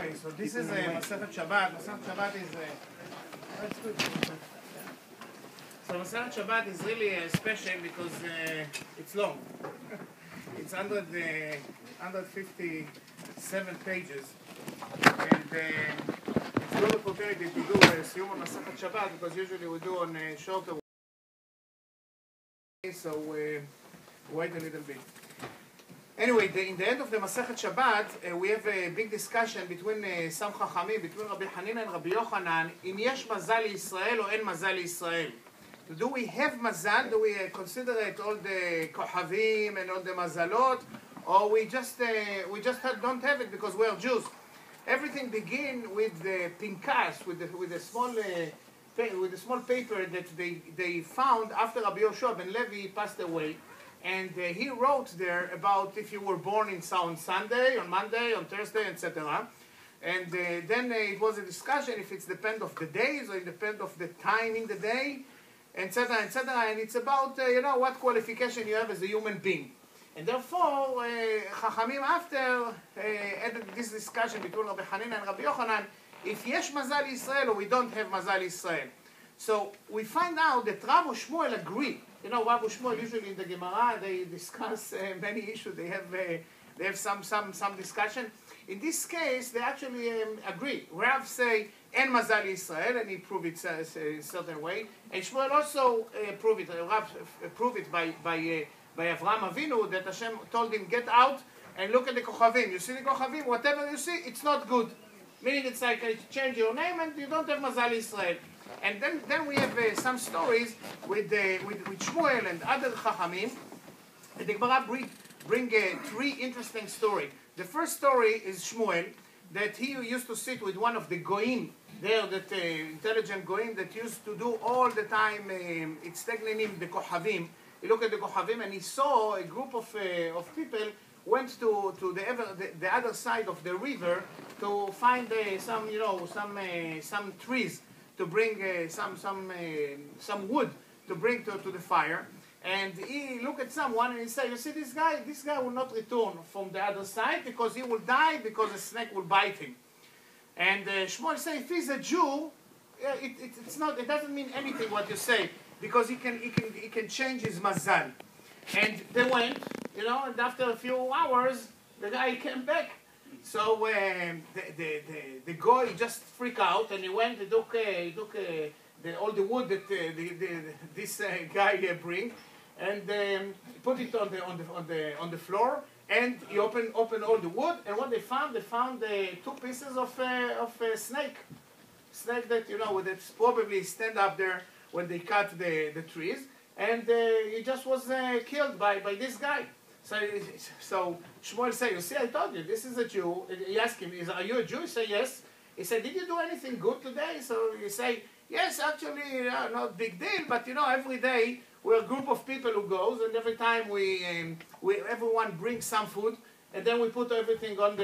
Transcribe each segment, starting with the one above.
Okay, so this is מסכת שבת. מסכת שבת is so מסכת שבת is really special because it's long. It's 157 pages, and it's a good opportunity to do סיום on מסכת שבת because usually we do on shorter. So wait a little bit. Anyway, in the end of the Masechet Shabbat, we have a big discussion between some Chachamim, between Rabbi Hanina and Rabbi Yochanan, אם יש מזל לישראל או אין מזל לישראל. Do we have mazal? Do we consider it all the kochavim and all the mazalot, or we just don't have it because we are Jews? Everything begins with the pinkas, with the small paper that they found after Rabbi Yoshua ben Levi passed away. And he wrote there about if you were born on Sunday, on Monday, on Thursday, etc. And then it was a discussion if it's depend of the days or it depend of the time in the day, etc., etc. And it's about what qualification you have as a human being. And therefore, Chachamim after added this discussion between Rabbi Hanina and Rabbi Yochanan, if yesh mazal Israel or we don't have mazal Israel. So we find out that Rav and Shmuel agree. Rav and Shmuel usually in the Gemara they discuss many issues. They have some discussion. In this case, they actually agree. Rav say en mazal Israel, and he prove it a certain way. And Shmuel also prove it. Rav prove it by Avraham Avinu that Hashem told him get out and look at the kochavim. You see the kochavim, whatever you see, it's not good. Meaning it's like change your name and you don't have mazal Israel. And then we have some stories with Shmuel and other Chachamim. The Gemara bring three interesting stories. The first story is Shmuel, that he used to sit with one of the goyim there, that intelligent goyim that used to do all the time, it's technically the kochavim. He looked at the kochavim and he saw a group of people went to the other side of the river to find some trees, to bring some wood to bring to the fire. And he looked at someone and he said, you see this guy will not return from the other side because he will die because a snake will bite him. And Shmuel said, if he's a Jew, it doesn't mean anything what you say because he can change his mazal. And they went, and after a few hours, the guy came back. So the guy just freaked out, and he went. He took all the wood that this guy bring, and put it on the floor. And he opened all the wood. And what they found 2 pieces of snake that that's probably stand up there when they cut the trees. And he just was killed by this guy. So Shmuel said, you see, I told you, this is a Jew. He asked him, are you a Jew? He said, yes. He said, did you do anything good today? So he said, yes, actually, not big deal, but every day we're a group of people who goes, and every time everyone brings some food, and then we put everything in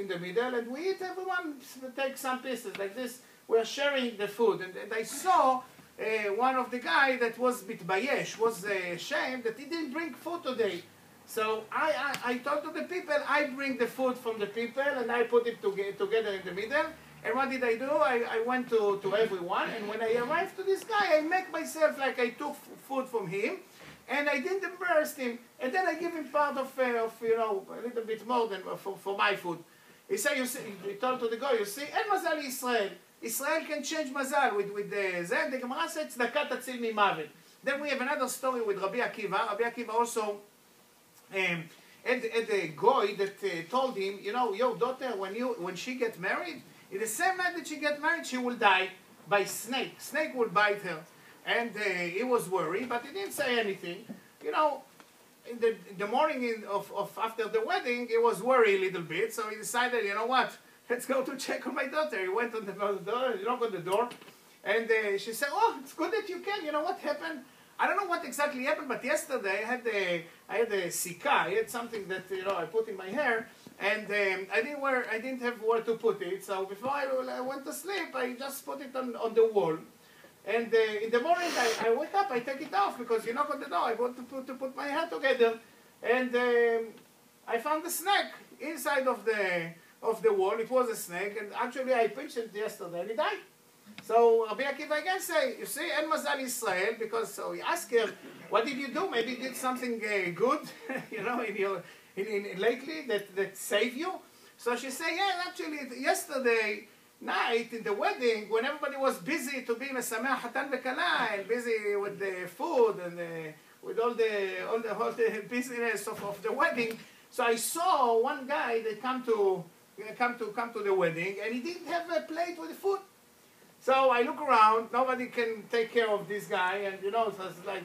the middle, and we eat, everyone takes some pieces like this. We're sharing the food. And I saw one of the guys that was bitbayesh, was ashamed that he didn't bring food today. So I told to the people, I bring the food from the people and I put it together in the middle. And what did I do? I went to everyone, and when I arrived to this guy, I make myself like I took food from him, and I didn't embarrass him. And then I give him part of a little bit more than for my food. He said, you see, he told to the guy, you see, en mazal Israel. Israel can change mazal with the Zed. The Gemara says, tzedakah tatzil mimavet. Then we have another story with Rabbi Akiva. Rabbi Akiva also and the guy that told him, your daughter, when she gets married, in the same night that she gets married, she will die by snake. Snake will bite her. And he was worried, but he didn't say anything. In the morning of after the wedding, he was worried a little bit, so he decided, what, let's go to check on my daughter. He went on the door, he knocked on the door, and she said, oh, it's good that you can. What happened? I don't know what exactly happened, but yesterday I had a sika. I had something that I put in my hair, and I didn't have where to put it. So before I went to sleep, I just put it on the wall. And in the morning I wake up, I take it off because you knock on the door. I want to put my hair together, and I found the snake inside of the of the wall. It was a snake, and actually I pinched it yesterday, and it died. So Rabbi Akiva again say, you see, En Mazal Israel, because so he asked her, what did you do? Maybe you did something good, you know, lately that saved you. So she said, yeah, actually, yesterday night in the wedding, when everybody was busy to be Mesameh Hatan Vekala and busy with the food and with all the business of the wedding, so I saw one guy that come to the wedding, and he didn't have a plate with the food. So I look around, nobody can take care of this guy, and you know, so it's like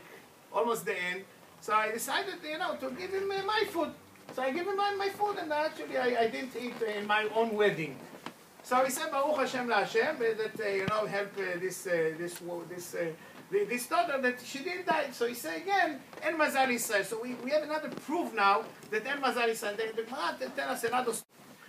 almost the end. So I decided, you know, to give him my food. So I give him my food, and actually I didn't eat in my own wedding. So he said, Baruch Hashem la Hashem, that you know, help this daughter that she didn't die. So he said again, En Mazal Israel. So we have another proof now that En Mazal Israel. The Gemara tell us another story.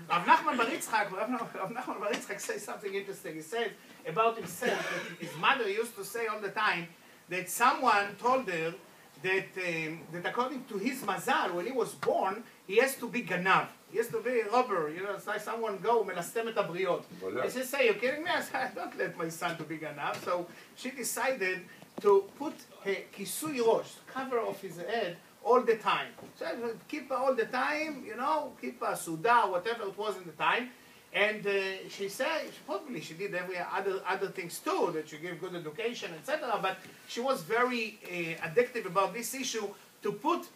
Rav Nachman Bar Yitzchak says something interesting. He says about himself that his mother used to say all the time that someone told her that according to his mazal, when he was born, he has to be ganav. He has to be a robber. You know, it's like someone go, melastem et habriot. And she say, you're kidding me? I said, I don't let my son to be ganav. So she decided to put a kisui rosh, cover of his head, all the time. So keep all the time, you know, keep a suda, whatever it was in the time. And she said, probably she did every other things too, that she gave good education, etc. But she was very addictive about this issue to put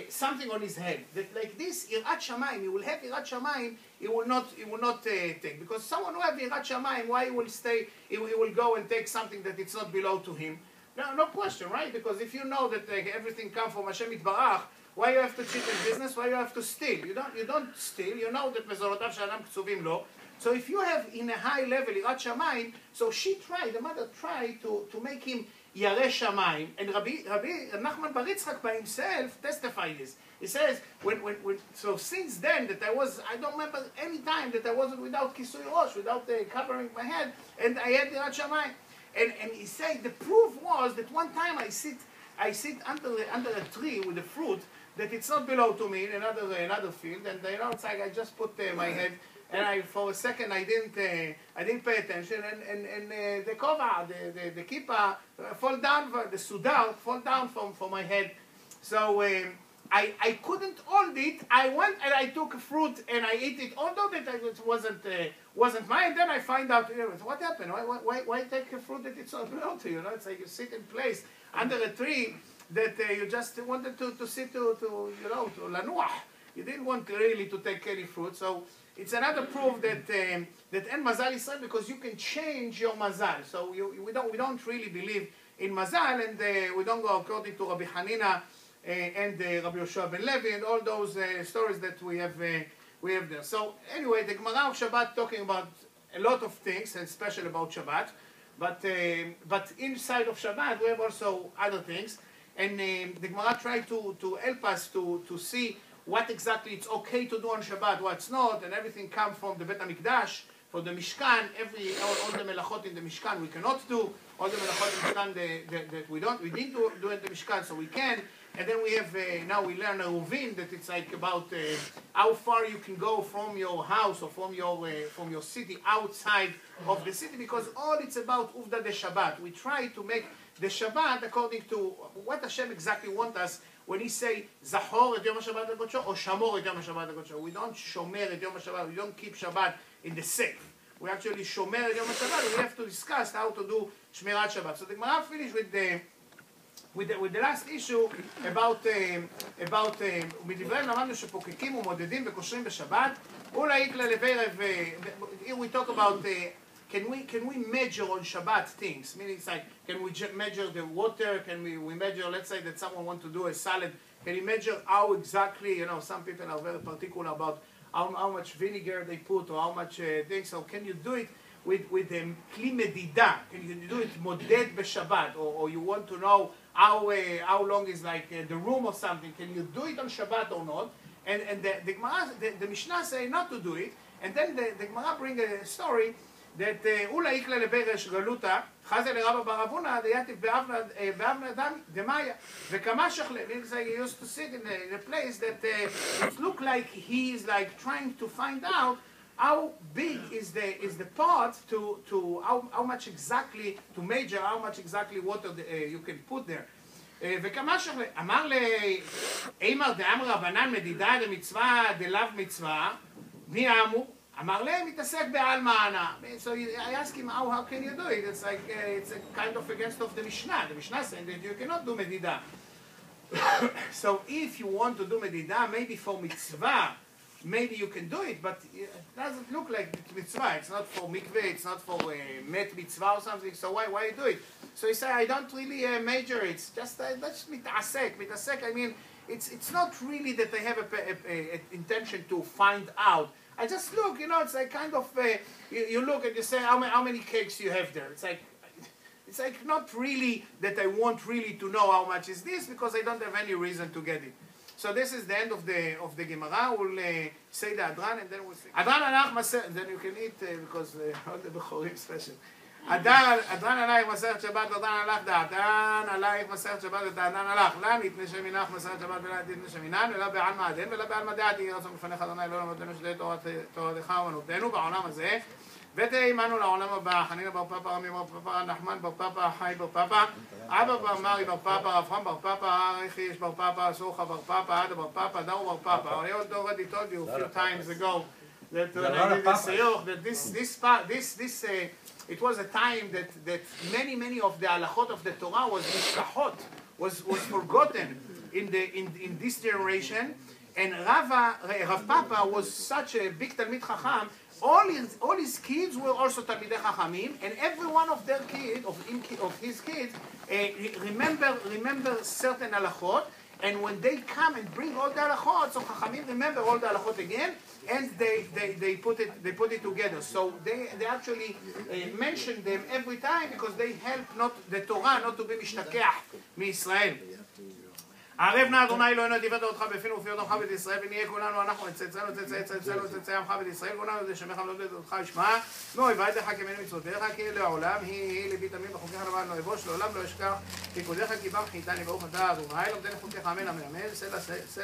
something on his head. That like this, Irat Shamayim, he will have Irat Shamayim, he will not take. Because someone who has Irat Shamayim, why he will stay, he will go and take something that it's not below to him. No question, right? Because if you know that everything comes from Hashem Yitbarach, why you have to cheat in business? Why you have to steal? You don't steal. You know that mezorotav she'adam ktsuvim lo. So if you have in a high level Irat Shamayim, so the mother tried to make him Yareh Shamayim. And Rabbi Nachman Bar Yitzchak by himself testified this. He says, so since then that I don't remember any time that I wasn't without kisui rosh, without covering my head, and I had Irat Shamayim. And he said the proof was that one time I sit under a tree with a fruit that it's not below to me in another field, and you know, it's like I just put my head, and for a second I didn't pay attention, and the kova, the kippah fall down, the sudar fall down from my head. So I couldn't hold it. I went and I took a fruit and I ate it, although that it wasn't mine. Then I find out, you know, what happened? Why take a fruit that it's not belong to you? You know, it's like you sit in place under a tree that you just wanted to sit to lanuah. You didn't want really to take any fruit. So it's another proof that En Mazal Israel, because you can change your mazal. So we don't really believe in mazal, and we don't go according to Rabbi Hanina and Rabbi Yoshua ben Levi and all those stories that we have there. So anyway, the Gemara of Shabbat talking about a lot of things, and especially about Shabbat. But inside of Shabbat we have also other things, and the Gemara tried to help us to see what exactly it's okay to do on Shabbat, what's not, and everything comes from the Bet HaMikdash, from the Mishkan. All the melachot in the Mishkan we cannot do. All the melachot in the Mishkan that we need to do in the Mishkan, so we can. And then we have, now we learn a Ruvin, that it's like about how far you can go from your house or from your city outside of the city, because all it's about Uvda de Shabbat. We try to make the Shabbat according to what Hashem exactly wants us when He say Zachor et Yom HaShabbat HaKodsho or Shamor et Yom HaShabbat HaKodsho. We don't Shomer et Yom HaShabbat, we don't keep Shabbat in the safe. We actually Shomer et Yom HaShabbat. We have to discuss how to do Shmirat Shabbat. So the Gemara finished with the last issue about מדבריהם למדנו שפוקקים ומודדים וקושרים בשבת. אולי יקלה לברב, here we talk about can we measure on Shabbat things? Meaning it's like, can we measure the water? Can we measure, let's say that someone wants to do a salad, can you measure how exactly, you know, some people are very particular about how much vinegar they put or how much things. So can you do it with kli medida? Can you do it moded b'Shabbat? Or you want to know how long is like the room or something? Can you do it on Shabbat or not? And the Gemara, the Mishnah say not to do it. And then the Gemara bring a story that אולי יקלה לברש גלותה, חזה לרבא בר אבונה, דייתיב באבנה דמיה, וכמה שכלה, he used to sit in a place that it looked like he is like trying to find out how big is the pot to how much exactly to measure how much exactly water you can put there. וכמה אמר לאמר דאמר רבנן מדידה דמצווה דלאו מצווה, מי אמור? אמר להם מתעסק בעלמא. So I asked him how can you do it? It's like it's a kind of against of the Mishnah. The Mishnah saying that you cannot do מדידה. So if you want to do מדידה, maybe for mitzvah, maybe you can do it, but it doesn't look like mitzvah. It's not for mikveh, it's not for met mitzvah or something, so why you do it? So he said, I don't really major, it's just, that's מתעסק, I mean, it's not really that I have a intention to find out. I just look, you know, it's like kind of, you look and you say, how many cakes you have there? It's like not really that I want really to know how much is this, because I don't have any reason to get it. So this is the end of the Gemara. We'll say the Adran and then we'll say Adran alach masechet, and then you can eat because all the בכורים special. Adran alach masechet Shabbat, Adran alach da'atan, alach masechet Shabbat, da'atan alach. La nitne sheminach masechet Shabbat, v'la nitne sheminan, v'la be'alma aden, v'la be'alma da'ati. Yiratzon b'fanech Adonai לא למדנו שתהיה תורתך ואמונותינו בעולם הזה. ותאמנו לעולם הבא, חנינא בר פפא, רמי בר פפא, נחמן בר פפא, חי בר פפא, אבא בר מרי בר פפא, רב חם בר פפא, רכיש בר פפא, סוחה בר פפא, עדה בר פפא, דאו בר פפא. I already told you a few times ago that when I did the סיוך, that it was a time that many of the halachot of the Torah was nishkachot, was forgotten in this generation, and Rav Papa was such a big Talmid Chacham. All his kids were also Talmidei Chachamim, and every one of their kids, of his kids, remember certain halachot, and when they come and bring all the halachot, so Chachamim remember all the halachot again, and they put it together. So they actually mention them every time because they help the Torah not to be משתכח מישראל. ערב נא אדוני אלוהינו את דברי תורתך בפינו ובפי אדונך בית ישראל, ונהיה כולנו אנחנו צאצאינו צאצאי עמך בית ישראל, כולנו את שמך ולא תורתך ישמע, מאויביך כמנו מצוותיך, כי לעולם היא לבי תמים בחוקיך למען לא אבוש, לעולם לא אשכח פיקודיך כי בם חייתני ברוך אתה ובהי למדני חוקיך אמן אמן אמן,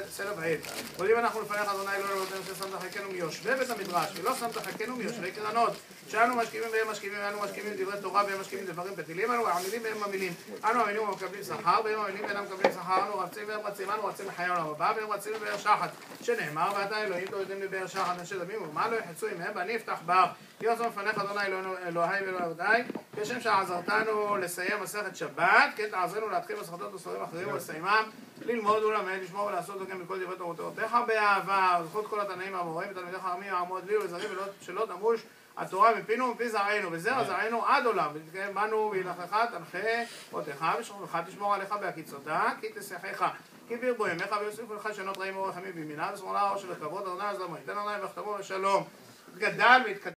סלע ועד. עולים אנחנו לפניך אדוני אלוהינו ששמת חלקנו מיושבי בית המדרש, ולא שמת חלקנו מיושבי קרנות, שאנו משכימים והם משכימים, ואנו משכימים דברי תורה והם משכימים דברים בטילים, אנו עמלים והם עמלים, אנו עמלים ומקבלים שכר, והם עמלים ואינם מקבלים שכר, אנו רצים והם רצים, אנו רצים לחיי העולם הבא, והם רצים לבאר שחת, שנאמר, ואתה אלוהים תורידים לבאר שחת, אנשי דמים, ומה לא יחצו עמהם, ואני אפתח בר, יהי רצון לפניך אדוני אלוהי ואלוהי עבדי, כשם שעזרתנו לסיים מסכת שבת, כן תעזרנו להתחיל מסכתות וספרים אחרים ולסיימם, ללמוד ולמד, לשמור ולעשות גם מכל דברי תורתך באהבה, זכות כל התנאים האמוראים ותלמידי חכמים העמוד לי ולזרים שלא תמוש התורה מפינו ומפי זרענו, וזרע זרענו עד עולם, ותתקיים בנו וילכך תנחה אותך ושוכבך תשמור עליך בהקיצותה, כי תשחך, כי בירבו ימיך ויוסיפו לך שנות רעים ורחמים בימינה ושמאלה ראש של הכבוד, אדוני אז למה, יתן אדוני ויחתמו בשלום. גדל והתקדם